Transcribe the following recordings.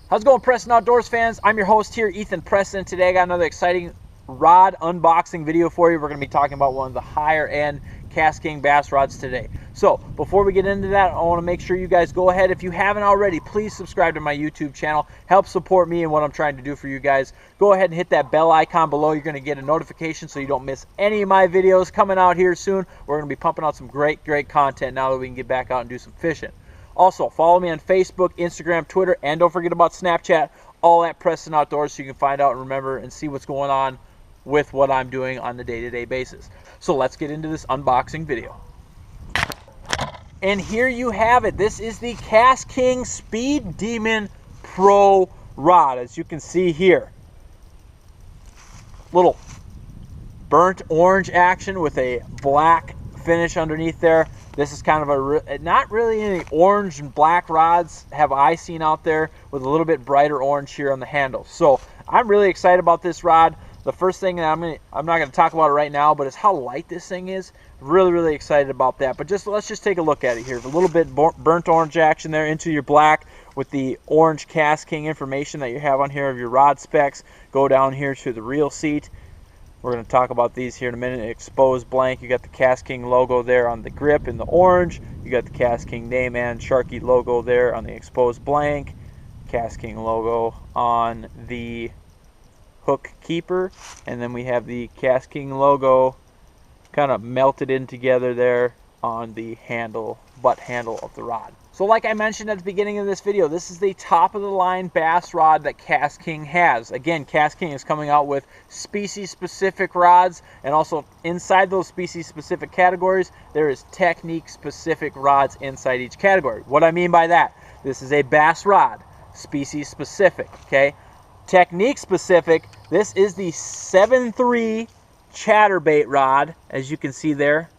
How's it going, Preston Outdoors fans? I'm your host here, Ethan Preston. Today I got another exciting rod unboxing video for you. We're going to be talking about one of the higher end KastKing bass rods today. So before we get into that, I want to make sure you guys go ahead. If you haven't already, please subscribe to my YouTube channel. Help support me and what I'm trying to do for you guys. Go ahead and hit that bell icon below. You're going to get a notification so you don't miss any of my videos coming out here soon. We're going to be pumping out some great content now that we can get back out and do some fishing. Also, follow me on Facebook, Instagram, Twitter, and don't forget about Snapchat, all at Preston Outdoors, so you can find out and remember and see what's going on with what I'm doing on the day-to-day basis. So let's get into this unboxing video. And here you have it. This is the KastKing Speed Demon Pro rod, as you can see here. Little burnt orange action with a black finish underneath there. This is kind of not really any orange and black rods have I seen out there, with a little bit brighter orange here on the handle. So I'm really excited about this rod. The first thing that I'm not going to talk about it right now, but is how light this thing is. Really excited about that. But let's just take a look at it here. A little bit burnt orange action there into your black with the orange KastKing information that you have on here of your rod specs. Go down here to the reel seat. We're going to talk about these here in a minute. Exposed blank. You got the KastKing logo there on the grip in the orange. You got the KastKing name and Sharky logo there on the exposed blank. KastKing logo on the hook keeper. And then we have the KastKing logo kind of melted in together there on the butt handle of the rod. So like I mentioned at the beginning of this video, this is the top of the line bass rod that KastKing has. Again, KastKing is coming out with species specific rods, and also inside those species specific categories, there is technique specific rods inside each category. What I mean by that, this is a bass rod, species specific, okay? Technique specific, this is the 7.3 chatterbait rod, as you can see there.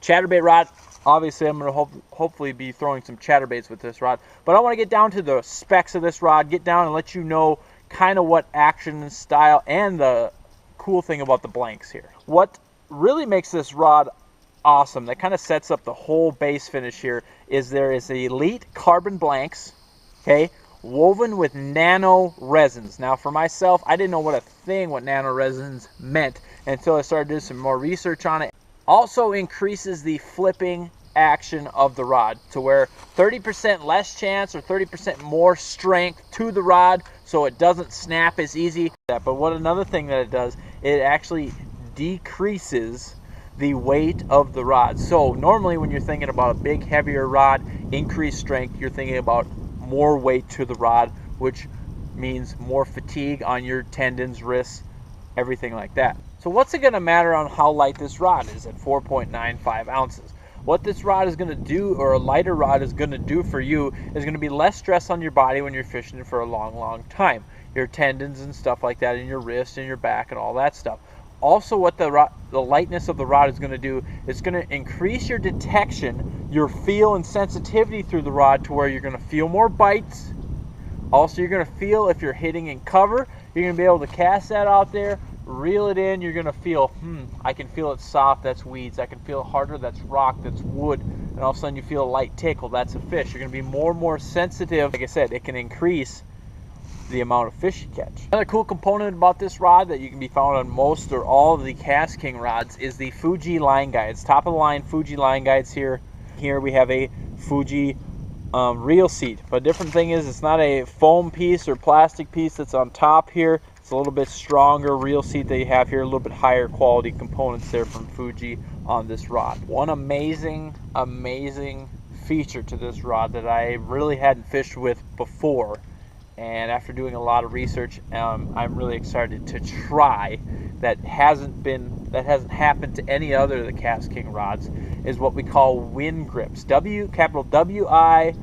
Chatterbait rod. Obviously, I'm going to hopefully be throwing some chatterbaits with this rod. But I want to get down to the specs of this rod, get down and let you know kind of what action and style, and the cool thing about the blanks here. What really makes this rod awesome, that kind of sets up the whole base finish here, is there is elite carbon blanks, okay, woven with nano resins. Now for myself, I didn't know what nano resins meant until I started doing some more research on it. Also increases the flipping action of the rod to where 30% less chance or 30% more strength to the rod, so it doesn't snap as easy. But what another thing that it does, it actually decreases the weight of the rod. So normally when you're thinking about a big heavier rod, increased strength, you're thinking about more weight to the rod, which means more fatigue on your tendons, wrists, everything like that. So what's it going to matter on how light this rod is at 4.95 ounces? What this rod is going to do, or a lighter rod is going to do for you, is going to be less stress on your body when you're fishing for a long time. Your tendons and stuff like that, and your wrist and your back and all that stuff. Also, what the lightness of the rod is going to do, it's going to increase your detection, your feel and sensitivity through the rod, to where you're going to feel more bites. Also, you're going to feel if you're hitting in cover. You're going to be able to cast that out there, reel it in. You're going to feel, I can feel it soft, that's weeds. I can feel it harder, that's rock, that's wood. And all of a sudden you feel a light tickle, that's a fish. You're going to be more and more sensitive. Like I said, it can increase the amount of fish you catch. Another cool component about this rod that you can be found on most or all of the KastKing rods is the Fuji line guides. Top of the line Fuji line guides here. Here we have a Fuji reel seat. But different thing is, it's not a foam piece or plastic piece that's on top here. It's a little bit stronger reel seat that you have here, a little bit higher quality components there from Fuji on this rod. One amazing feature to this rod that I really hadn't fished with before, and after doing a lot of research, I'm really excited to try, that hasn't happened to any other of the KastKing rods, is what we call wind grips. Capital W-I-N-N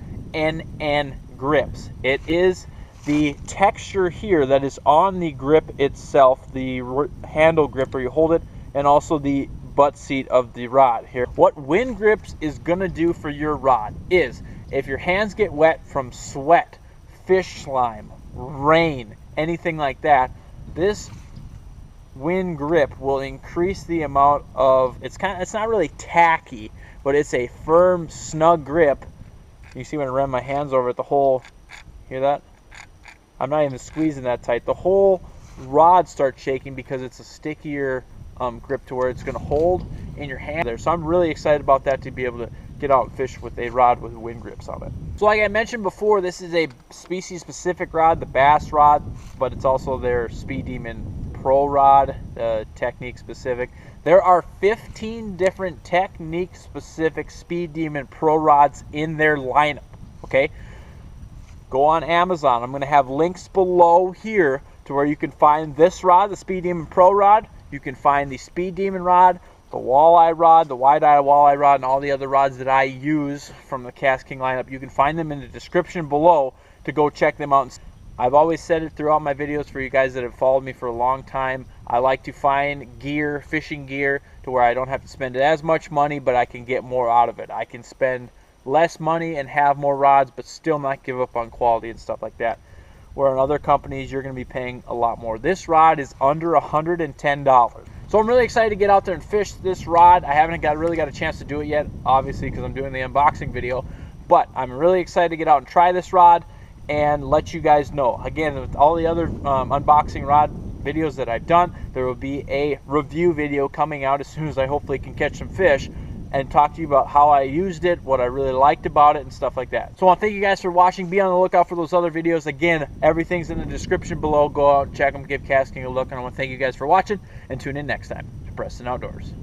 grips. It is the texture here that is on the grip itself, the handle grip where you hold it, and also the butt seat of the rod here. What wind grips is going to do for your rod is, if your hands get wet from sweat, fish slime, rain, anything like that, this wind grip will increase the amount of, it's not really tacky, but it's a firm, snug grip. You see when I ran my hands over it, the whole, hear that? I'm not even squeezing that tight, the whole rod starts shaking because it's a stickier grip to where it's going to hold in your hand there. So I'm really excited about that, to be able to get out and fish with a rod with wind grips on it. So like I mentioned before, this is a species specific rod, the bass rod, but it's also their Speed Demon Pro rod, technique specific. There are 15 different technique specific Speed Demon Pro rods in their lineup. Okay, go on Amazon. I'm going to have links below here to where you can find this rod, the Speed Demon Pro rod. You can find the Speed Demon rod, the walleye rod, the wide-eye walleye rod, and all the other rods that I use from the KastKing lineup. You can find them in the description below to go check them out. I've always said it throughout my videos for you guys that have followed me for a long time. I like to find gear, fishing gear, to where I don't have to spend as much money, but I can get more out of it. I can spend less money and have more rods, but still not give up on quality and stuff like that. Where in other companies, you're going to be paying a lot more. This rod is under $110. So I'm really excited to get out there and fish this rod. I haven't really got a chance to do it yet, obviously, because I'm doing the unboxing video. But I'm really excited to get out and try this rod and let you guys know. Again, with all the other unboxing rod videos that I've done, there will be a review video coming out as soon as I hopefully can catch some fish, and talk to you about how I used it, what I really liked about it, and stuff like that. So I want to thank you guys for watching. Be on the lookout for those other videos. Again, everything's in the description below. Go out and check them, give KastKing a look. And I want to thank you guys for watching, and tune in next time to Preston Outdoors.